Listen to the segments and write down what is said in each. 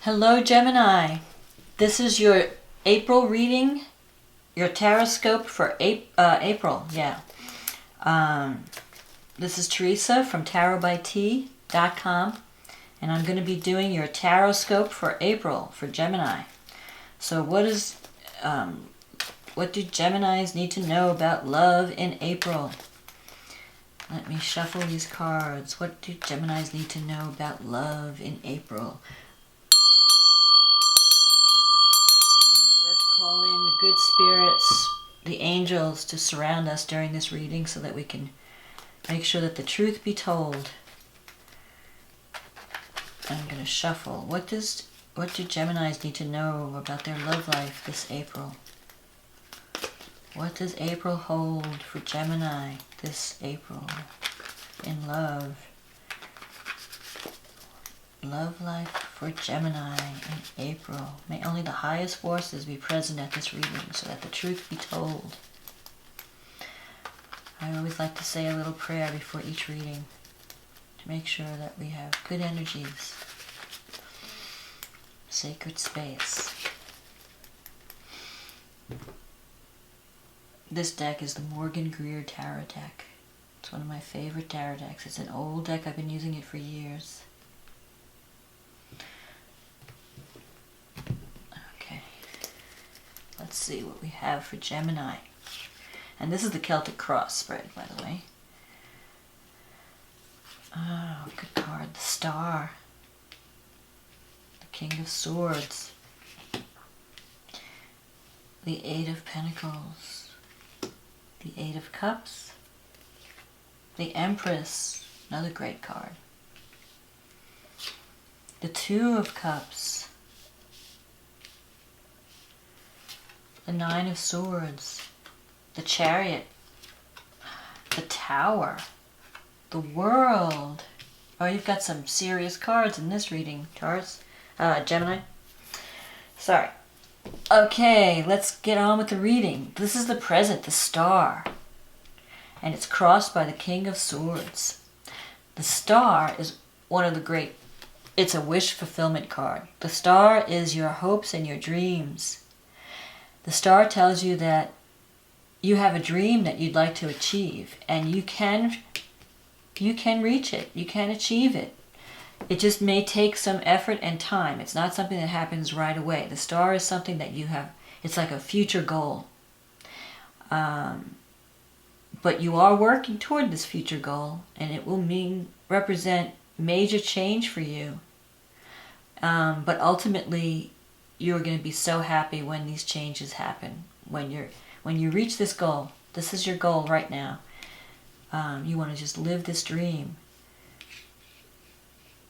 Hello, Gemini. This is your April reading, your TarotScope for April. Yeah. This is Teresa from tarotbyt.com, and I'm going to be doing your TarotScope for April for Gemini. So what do Geminis need to know about love in April? Let me shuffle these cards. What do Geminis need to know about love in April? Let's call in the good spirits, the angels, to surround us during this reading so that we can make sure that the truth be told. I'm going to shuffle. What do Geminis need to know about their love life this April? What does April hold for Gemini this April in love? Love life for Gemini in April. May only the highest forces be present at this reading so that the truth be told. I always like to say a little prayer before each reading to make sure that we have good energies. Sacred space. This deck is the Morgan Greer Tarot deck. It's one of my favorite tarot decks. It's an old deck. I've been using it for years. Okay. Let's see what we have for Gemini. And this is the Celtic Cross spread, by the way. Oh, good card. The Star. The King of Swords. The Eight of Pentacles. The Eight of Cups. The Empress. Another great card. The Two of Cups. The Nine of Swords. The Chariot. The Tower. The World. Oh, you've got some serious cards in this reading, Gemini. Sorry. Okay, let's get on with the reading. This is the present, the Star. And it's crossed by the King of Swords. The Star is one of the great... It's a wish fulfillment card. The Star is your hopes and your dreams. The Star tells you that you have a dream that you'd like to achieve, and you can reach it. You can achieve it. It just may take some effort and time. It's not something that happens right away. The Star is something that you have. It's like a future goal. But you are working toward this future goal, and it will represent major change for you. But ultimately, you're going to be so happy when these changes happen. When you reach this goal, this is your goal right now. You want to just live this dream.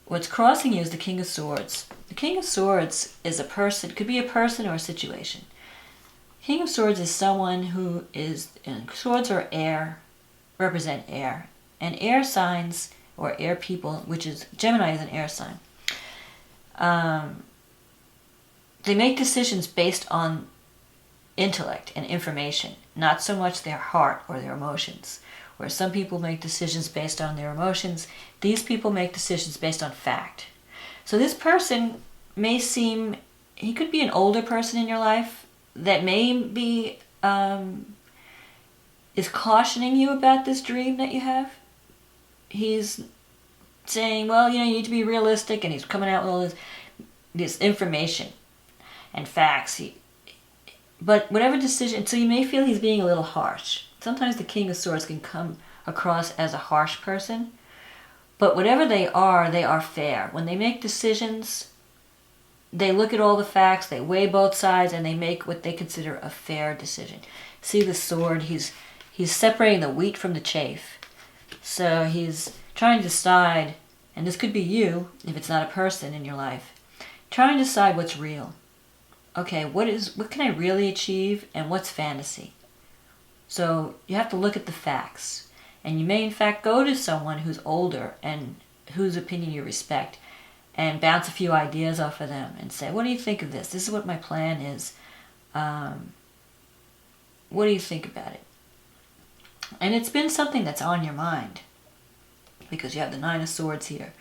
What's crossing you is the King of Swords. The King of Swords is a person, could be a person or a situation. King of Swords is someone who is, and swords are air, represent air. And air signs, or air people, which is, Gemini is an air sign. They make decisions based on intellect and information, not so much their heart or their emotions. Where some people make decisions based on their emotions, these people make decisions based on fact. So this person may seem, he could be an older person in your life that may be, is cautioning you about this dream that you have. He's saying, well, you need to be realistic, and he's coming out with all this information and facts. But whatever decision, so you may feel he's being a little harsh. Sometimes the King of Swords can come across as a harsh person. But whatever they are fair. When they make decisions, they look at all the facts, they weigh both sides, and they make what they consider a fair decision. See the sword, he's separating the wheat from the chaff. So he's trying to decide, and this could be you, if it's not a person in your life, trying to decide what's real. Okay, what can I really achieve, and what's fantasy? So you have to look at the facts. And you may in fact go to someone who's older and whose opinion you respect and bounce a few ideas off of them and say, what do you think of this? This is what my plan is. What do you think about it? And it's been something that's on your mind because you have the Nine of Swords here,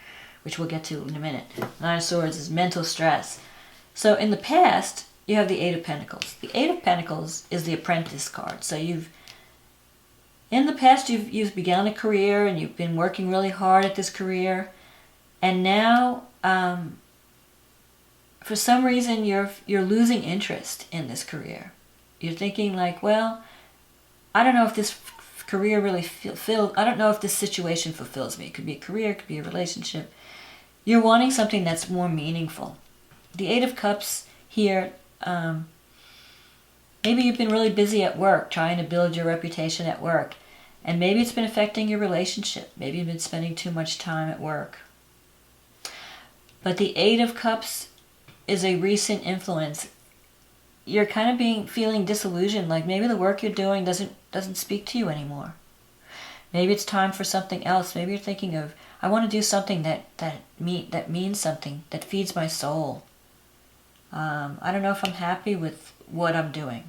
which we'll get to in a minute. Nine of Swords is mental stress. So in the past, you have the Eight of Pentacles. The Eight of Pentacles is the Apprentice card. So in the past, you've begun a career and you've been working really hard at this career, and now, for some reason, you're losing interest in this career. You're thinking like, well, I don't know if this career really I don't know if this situation fulfills me. It could be a career, it could be a relationship. You're wanting something that's more meaningful. The Eight of Cups here, maybe you've been really busy at work, trying to build your reputation at work, and maybe it's been affecting your relationship. Maybe you've been spending too much time at work. But the Eight of Cups is a recent influence. You're kind of feeling disillusioned, like maybe the work you're doing doesn't speak to you anymore. Maybe it's time for something else. Maybe you're thinking of, I want to do something that means something, that feeds my soul. I don't know if I'm happy with what I'm doing.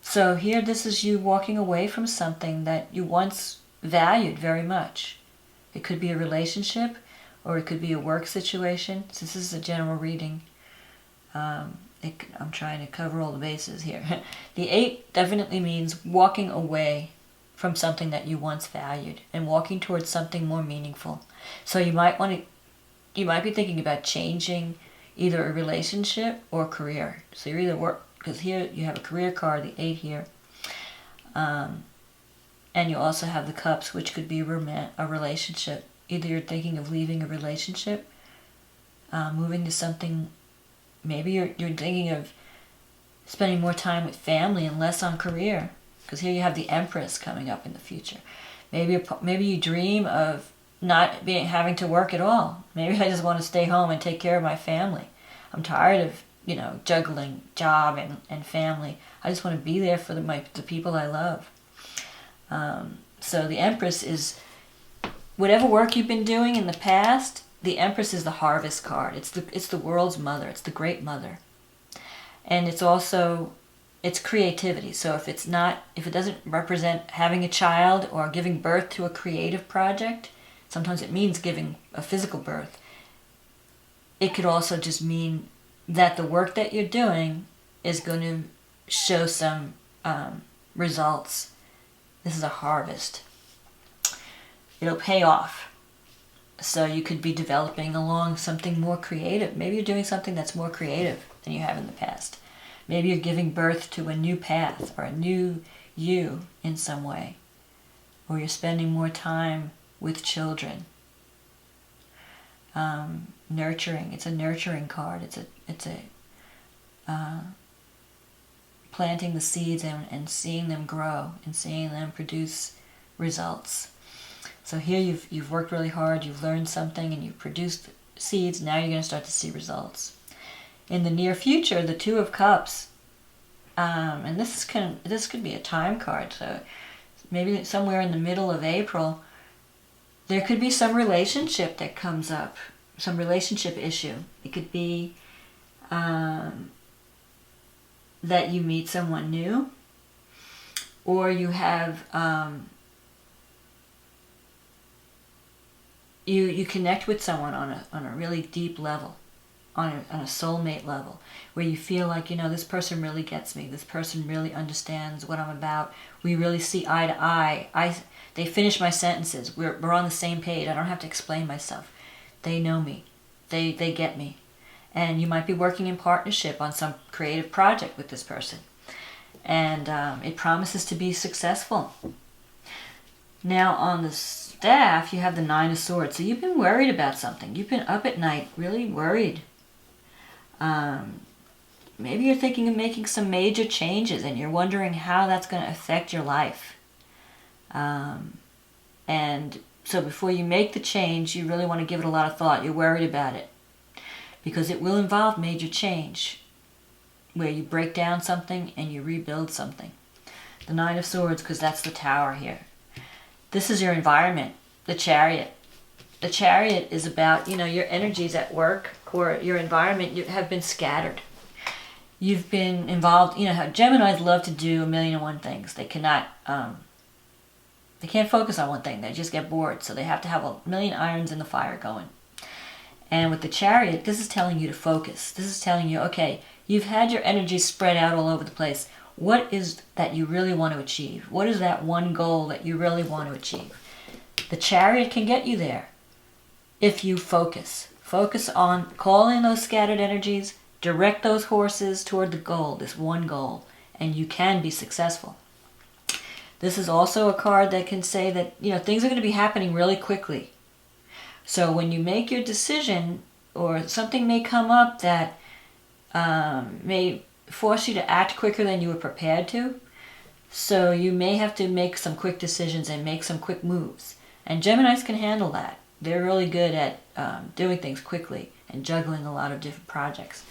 So here, this is you walking away from something that you once valued very much. It could be a relationship, or it could be a work situation. So this is a general reading. I'm trying to cover all the bases here. The 8 definitely means walking away from something that you once valued and walking towards something more meaningful. So you might be thinking about changing either a relationship or career. So you're either because here you have a career card, the 8 here. And you also have the Cups, which could be a relationship. Either you're thinking of leaving a relationship, moving to something. Maybe you're thinking of spending more time with family and less on career, because here you have the Empress coming up in the future. Maybe you dream of not having to work at all. Maybe I just want to stay home and take care of my family. I'm tired of juggling job and family. I just want to be there for the people I love. So the Empress is whatever work you've been doing in the past. The Empress is the Harvest card. It's the world's mother. It's the great mother. And it's creativity. So if it doesn't represent having a child or giving birth to a creative project, sometimes it means giving a physical birth. It could also just mean that the work that you're doing is going to show some results. This is a harvest. It'll pay off. So you could be developing along something more creative. Maybe you're doing something that's more creative than you have in the past. Maybe you're giving birth to a new path or a new you in some way. Or you're spending more time with children. Nurturing. It's a nurturing card. It's a planting the seeds and seeing them grow and seeing them produce results. So here you've worked really hard, you've learned something, and you've produced seeds. Now you're going to start to see results. In the near future, the Two of Cups, and this could be a time card. So maybe somewhere in the middle of April, there could be some relationship that comes up, some relationship issue. It could be that you meet someone new, or you have you connect with someone on a really deep level, on a soulmate level, where you feel like, this person really gets me. This person really understands what I'm about. We really see eye to eye. They finish my sentences. We're on the same page. I don't have to explain myself. They know me. They get me. And you might be working in partnership on some creative project with this person. And it promises to be successful. Now on the Staff, you have the Nine of Swords. So you've been worried about something. You've been up at night really worried. Maybe you're thinking of making some major changes and you're wondering how that's going to affect your life. And so before you make the change, you really want to give it a lot of thought. You're worried about it because it will involve major change where you break down something and you rebuild something. The Nine of Swords, because that's the Tower here. This is your environment, the Chariot. The Chariot is about, your energies at work or your environment have been scattered. You've been involved, how Geminis love to do 1,000,001 things. They cannot They can't focus on one thing. They just get bored. So they have to have a million irons in the fire going. And with the Chariot, this is telling you to focus. This is telling you, okay, you've had your energy spread out all over the place. What is that you really want to achieve? What is that one goal that you really want to achieve? The Chariot can get you there if you focus. Focus on calling those scattered energies, direct those horses toward the goal, this one goal, and you can be successful. This is also a card that can say that, things are going to be happening really quickly. So when you make your decision, or something may come up that may force you to act quicker than you were prepared to, so you may have to make some quick decisions and make some quick moves. And Geminis can handle that. They're really good at doing things quickly and juggling a lot of different projects.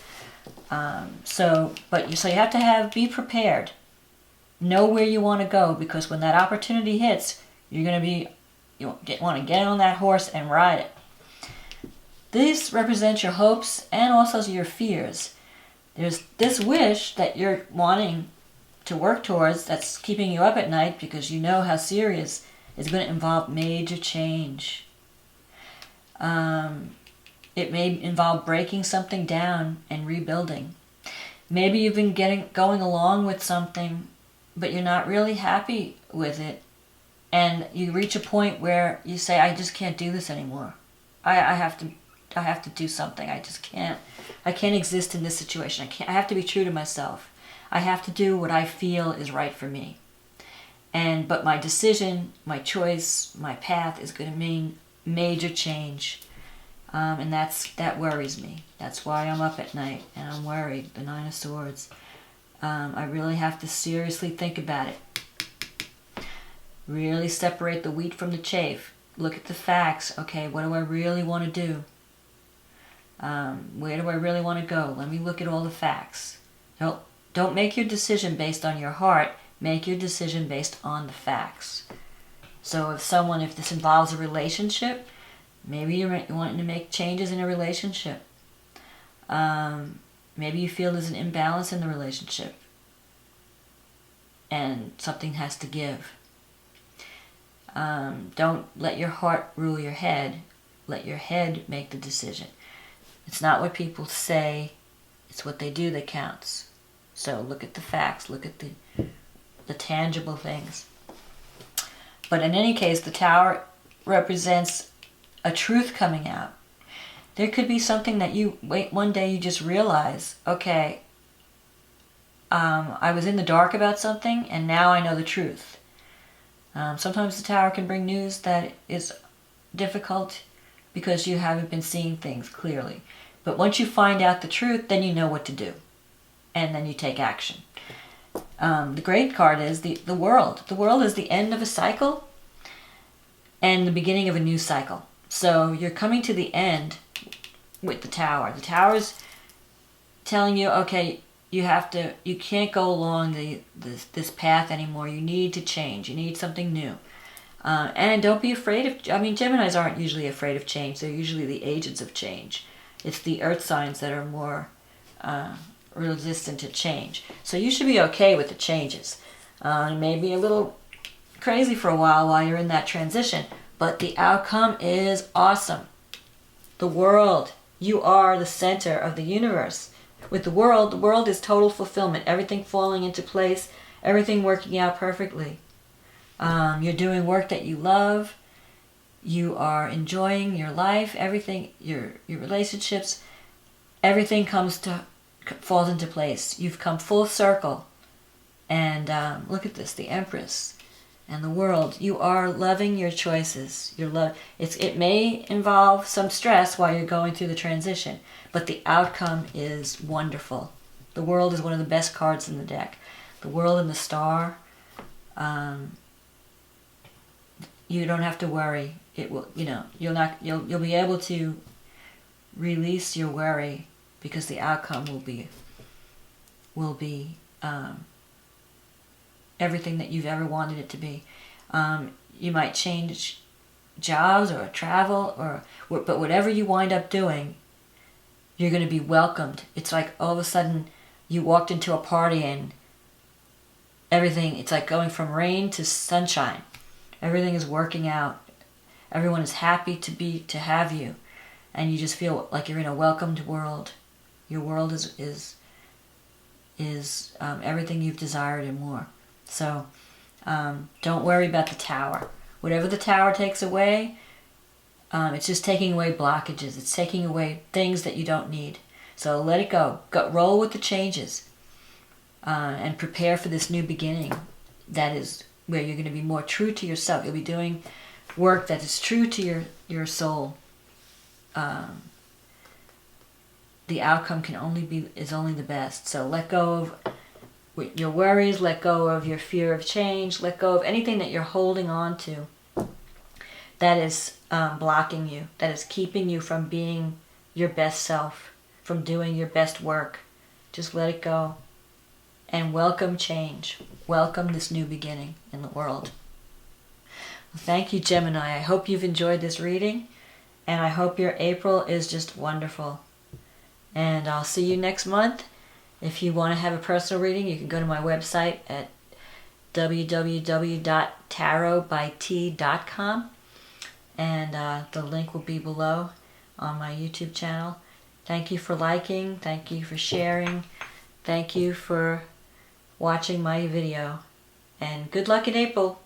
So you have to be prepared. Know where you want to go, because when that opportunity hits, you want to get on that horse and ride it. This represents your hopes and also your fears. There's this wish that you're wanting to work towards that's keeping you up at night, because you know how serious it's going to involve major change. It may involve breaking something down and rebuilding. Maybe you've been going along with something, but you're not really happy with it, and you reach a point where you say, I just can't do this anymore. I have to do something. I can't exist in this situation. I have to be true to myself. I have to do what I feel is right for me. But my decision, my choice, my path is going to mean major change. And that worries me. That's why I'm up at night and I'm worried. The Nine of Swords. I really have to seriously think about it. Really separate the wheat from the chaff. Look at the facts. Okay, what do I really want to do? Where do I really want to go? Let me look at all the facts. Don't make your decision based on your heart. Make your decision based on the facts. So if this involves a relationship, maybe you're wanting to make changes in a relationship. Maybe you feel there's an imbalance in the relationship and something has to give. Don't let your heart rule your head. Let your head make the decision. It's not what people say, it's what they do that counts. So look at the facts, look at the tangible things. But in any case, the Tower represents a truth coming out. There could be something that one day you just realize, okay, I was in the dark about something and now I know the truth. Sometimes the Tower can bring news that is difficult because you haven't been seeing things clearly. But once you find out the truth, then you know what to do. And then you take action. The great card is the World. The World is the end of a cycle and the beginning of a new cycle. So you're coming to the end with the Tower. The Tower's telling you, okay, you can't go along this path anymore. You need to change. You need something new. And don't be afraid Geminis aren't usually afraid of change. They're usually the agents of change. It's the earth signs that are more resistant to change. So you should be okay with the changes. It may be a little crazy for a while you're in that transition, but the outcome is awesome. The World. You are the center of the universe. With the world is total fulfillment. Everything falling into place. Everything working out perfectly. You're doing work that you love. You are enjoying your life. Everything, your relationships. Everything falls into place. You've come full circle. And look at this, the Empress and the World. You are loving your choices. It may involve some stress while you're going through the transition, but the outcome is wonderful. The World is one of the best cards in the deck. The World and the Star. You don't have to worry. It will, you'll be able to release your worry because the outcome will be everything that you've ever wanted it to be. You might change jobs or travel, but whatever you wind up doing, you're going to be welcomed. It's like all of a sudden you walked into a party and everything, it's like going from rain to sunshine. Everything is working out. Everyone is happy to have you, and you just feel like you're in a welcomed world. Your world is everything you've desired and more. So don't worry about the tower. Whatever the tower takes away, it's just taking away blockages. It's taking away things that you don't need. So let it go. Roll with the changes, and prepare for this new beginning. That is where you're going to be more true to yourself. You'll be doing work that is true to your soul. The outcome is only the best. So let go of your worries, let go of your fear of change, let go of anything that you're holding on to that is blocking you, that is keeping you from being your best self, from doing your best work. Just let it go and welcome change. Welcome this new beginning in the world. Well, thank you, Gemini. I hope you've enjoyed this reading, and I hope your April is just wonderful. And I'll see you next month. If you want to have a personal reading, you can go to my website at www.tarotbyt.com, and the link will be below on my YouTube channel. Thank you for liking. Thank you for sharing. Thank you for watching my video. And good luck in April.